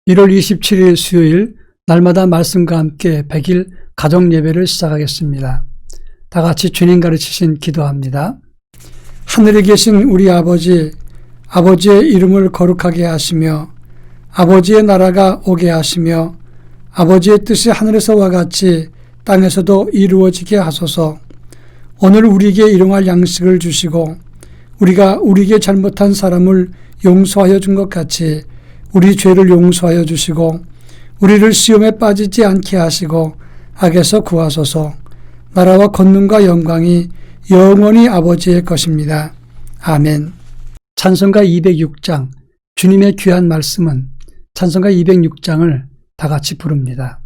1월 27일 수요일 날마다 말씀과 함께 100일 가정예배를 시작하겠습니다. 다 같이 주님 가르치신 기도합니다. 하늘에 계신 우리 아버지, 아버지의 이름을 거룩하게 하시며 아버지의 나라가 오게 하시며 아버지의 뜻이 하늘에서와 같이 땅에서도 이루어지게 하소서. 오늘 우리에게 일용할 양식을 주시고 우리가 우리에게 잘못한 사람을 용서하여 준 것 같이 우리 죄를 용서하여 주시고 우리를 시험에 빠지지 않게 하시고 악에서 구하소서. 나라와 권능과 영광이 영원히 아버지의 것입니다. 아멘. 찬송가 206장 주님의 귀한 말씀은 찬송가 206장을 다 같이 부릅니다.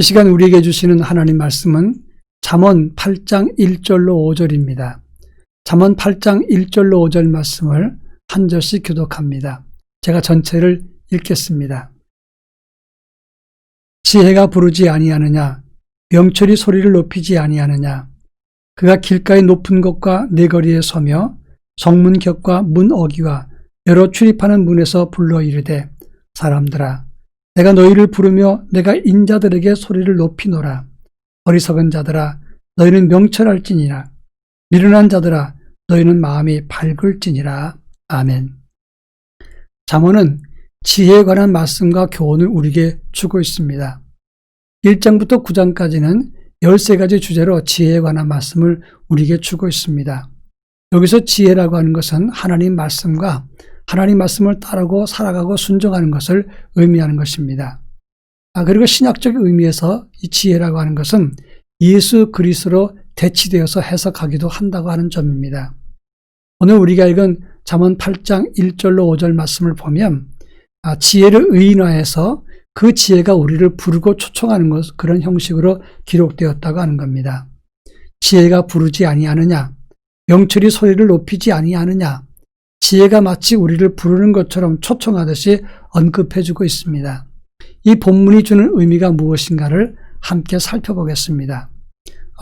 이 시간 우리에게 주시는 하나님 말씀은 잠언 8장 1절로 5절입니다. 잠언 8장 1절로 5절 말씀을 한 절씩 교독합니다. 제가 전체를 읽겠습니다. 지혜가 부르지 아니하느냐? 명철이 소리를 높이지 아니하느냐? 그가 길가의 높은 곳과 내거리에 서며 성문 곁과 문 어귀와 여러 출입하는 문에서 불러 이르되 사람들아 내가 너희를 부르며 내가 인자들에게 소리를 높이노라. 어리석은 자들아 너희는 명철할지니라. 미련한 자들아 너희는 마음이 밝을지니라. 아멘. 잠언은 지혜에 관한 말씀과 교훈을 우리에게 주고 있습니다. 1장부터 9장까지는 13가지 주제로 지혜에 관한 말씀을 우리에게 주고 있습니다. 여기서 지혜라고 하는 것은 하나님 말씀과 하나님 말씀을 따르고 살아가고 순종하는 것을 의미하는 것입니다. 그리고 신약적 의미에서 이 지혜라고 하는 것은 예수 그리스도로 대치되어서 해석하기도 한다고 하는 점입니다. 오늘 우리가 읽은 잠언 8장 1절로 5절 말씀을 보면 지혜를 의인화해서 그 지혜가 우리를 부르고 초청하는 것, 그런 형식으로 기록되었다고 하는 겁니다. 지혜가 부르지 아니하느냐? 명철이 소리를 높이지 아니하느냐? 지혜가 마치 우리를 부르는 것처럼 초청하듯이 언급해주고 있습니다. 이 본문이 주는 의미가 무엇인가를 함께 살펴보겠습니다.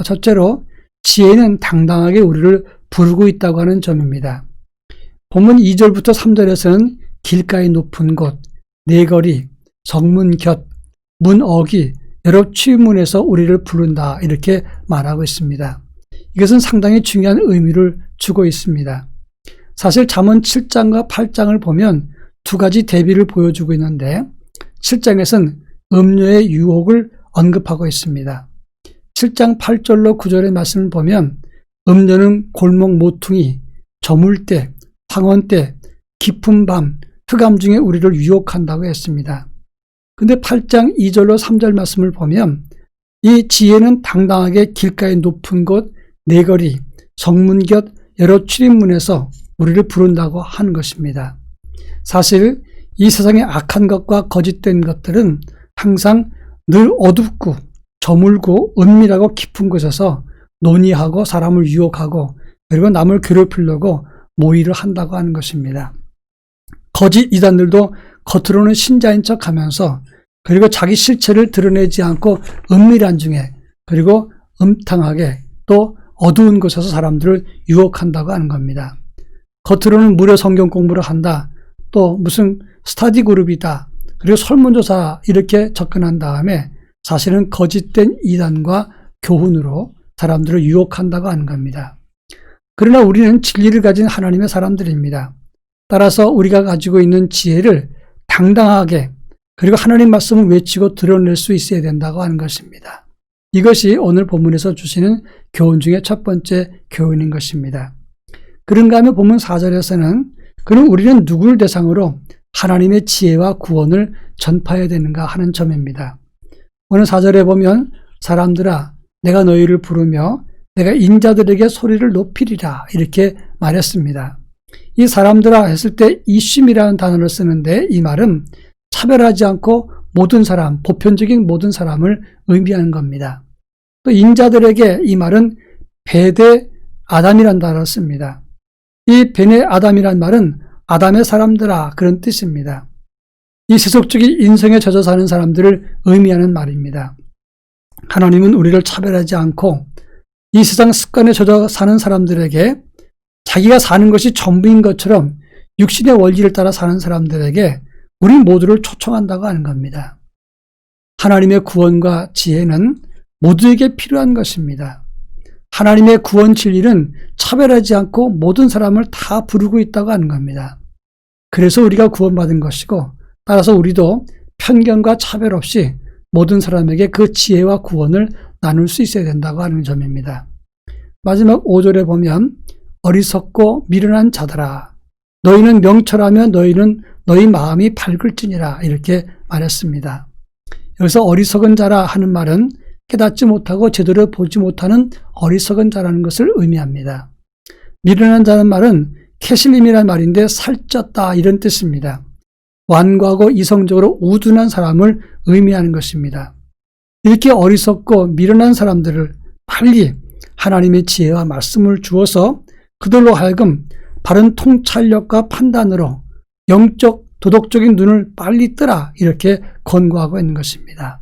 첫째로 지혜는 당당하게 우리를 부르고 있다고 하는 점입니다. 본문 2절부터 3절에서는 길가의 높은 곳, 내거리, 성문 곁, 문 어귀, 여러 취문에서 우리를 부른다 이렇게 말하고 있습니다. 이것은 상당히 중요한 의미를 주고 있습니다. 사실 잠언 7장과 8장을 보면 두 가지 대비를 보여주고 있는데 7장에서는 음료의 유혹을 언급하고 있습니다. 7장 8절로 9절의 말씀을 보면 음료는 골목 모퉁이, 저물대, 황혼대, 깊은 밤, 흑암 중에 우리를 유혹한다고 했습니다. 근데 8장 2절로 3절 말씀을 보면 이 지혜는 당당하게 길가의 높은 곳, 내거리, 성문 곁 여러 출입문에서 우리를 부른다고 하는 것입니다. 사실 이 세상의 악한 것과 거짓된 것들은 항상 늘 어둡고 저물고 은밀하고 깊은 곳에서 논의하고 사람을 유혹하고 그리고 남을 괴롭히려고 모의를 한다고 하는 것입니다. 거짓 이단들도 겉으로는 신자인 척하면서 그리고 자기 실체를 드러내지 않고 은밀한 중에 그리고 음탕하게 또 어두운 곳에서 사람들을 유혹한다고 하는 겁니다. 겉으로는 무료 성경 공부를 한다, 또 무슨 스터디 그룹이다, 그리고 설문조사 이렇게 접근한 다음에 사실은 거짓된 이단과 교훈으로 사람들을 유혹한다고 하는 겁니다. 그러나 우리는 진리를 가진 하나님의 사람들입니다. 따라서 우리가 가지고 있는 지혜를 당당하게 그리고 하나님 말씀을 외치고 드러낼 수 있어야 된다고 하는 것입니다. 이것이 오늘 본문에서 주시는 교훈 중에 첫 번째 교훈인 것입니다. 그런가 하면 본문 4절에서는 그럼 우리는 누구를 대상으로 하나님의 지혜와 구원을 전파해야 되는가 하는 점입니다. 오늘 4절에 보면 사람들아 내가 너희를 부르며 내가 인자들에게 소리를 높이리라 이렇게 말했습니다. 이 사람들아 했을 때 이심이라는 단어를 쓰는데 이 말은 차별하지 않고 모든 사람, 보편적인 모든 사람을 의미하는 겁니다. 또 인자들에게 이 말은 베네 아담이라는 단어를 씁니다. 이 베네 아담이란 말은 아담의 사람들아 그런 뜻입니다. 이 세속적인 인성에 젖어 사는 사람들을 의미하는 말입니다. 하나님은 우리를 차별하지 않고 이 세상 습관에 젖어 사는 사람들에게 자기가 사는 것이 전부인 것처럼 육신의 원리를 따라 사는 사람들에게 우리 모두를 초청한다고 하는 겁니다. 하나님의 구원과 지혜는 모두에게 필요한 것입니다. 하나님의 구원 진리는 차별하지 않고 모든 사람을 다 부르고 있다고 하는 겁니다. 그래서 우리가 구원받은 것이고 따라서 우리도 편견과 차별 없이 모든 사람에게 그 지혜와 구원을 나눌 수 있어야 된다고 하는 점입니다. 마지막 5절에 보면 어리석고 미련한 자들아 너희는 명철하며 너희 마음이 밝을지니라 이렇게 말했습니다. 여기서 어리석은 자라 하는 말은 깨닫지 못하고 제대로 보지 못하는 어리석은 자라는 것을 의미합니다. 미련한 자는 말은 캐실림이라는 말인데 살쪘다 이런 뜻입니다. 완고하고 이성적으로 우둔한 사람을 의미하는 것입니다. 이렇게 어리석고 미련한 사람들을 빨리 하나님의 지혜와 말씀을 주어서 그들로 하여금 바른 통찰력과 판단으로 영적 도덕적인 눈을 빨리 뜨라 이렇게 권고하고 있는 것입니다.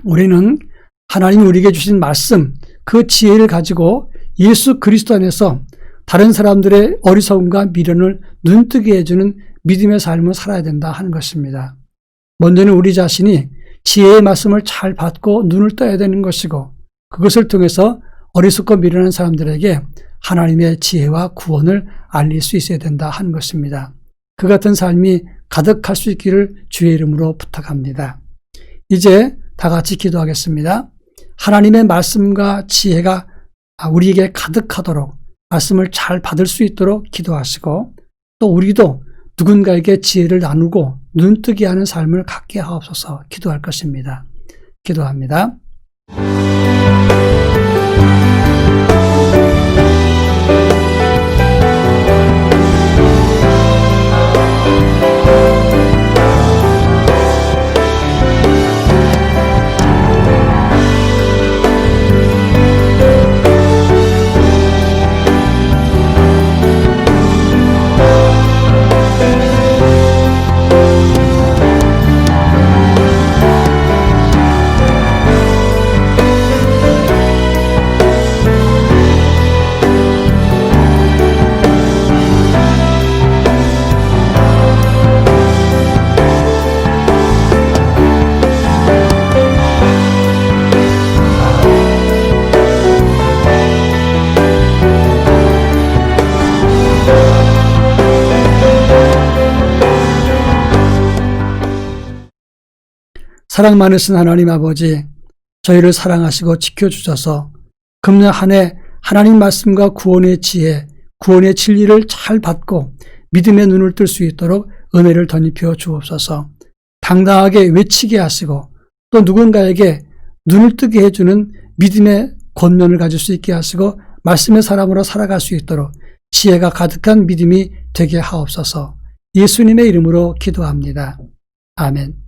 우리는 하나님이 우리에게 주신 말씀 그 지혜를 가지고 예수 그리스도 안에서 다른 사람들의 어리석음과 미련을 눈뜨게 해주는 믿음의 삶을 살아야 된다 하는 것입니다. 먼저는 우리 자신이 지혜의 말씀을 잘 받고 눈을 떠야 되는 것이고 그것을 통해서 어리석고 미련한 사람들에게 하나님의 지혜와 구원을 알릴 수 있어야 된다 하는 것입니다. 그 같은 삶이 가득할 수 있기를 주의 이름으로 부탁합니다. 이제 다 같이 기도하겠습니다. 하나님의 말씀과 지혜가 우리에게 가득하도록 말씀을 잘 받을 수 있도록 기도하시고 또 우리도 누군가에게 지혜를 나누고 눈뜨게 하는 삶을 갖게 하옵소서 기도할 것입니다. 기도합니다. 사랑 많으신 하나님 아버지, 저희를 사랑하시고 지켜주셔서 금년 한 해 하나님 말씀과 구원의 지혜, 구원의 진리를 잘 받고 믿음의 눈을 뜰 수 있도록 은혜를 덧입혀 주옵소서. 당당하게 외치게 하시고 또 누군가에게 눈을 뜨게 해주는 믿음의 권면을 가질 수 있게 하시고 말씀의 사람으로 살아갈 수 있도록 지혜가 가득한 믿음이 되게 하옵소서. 예수님의 이름으로 기도합니다. 아멘.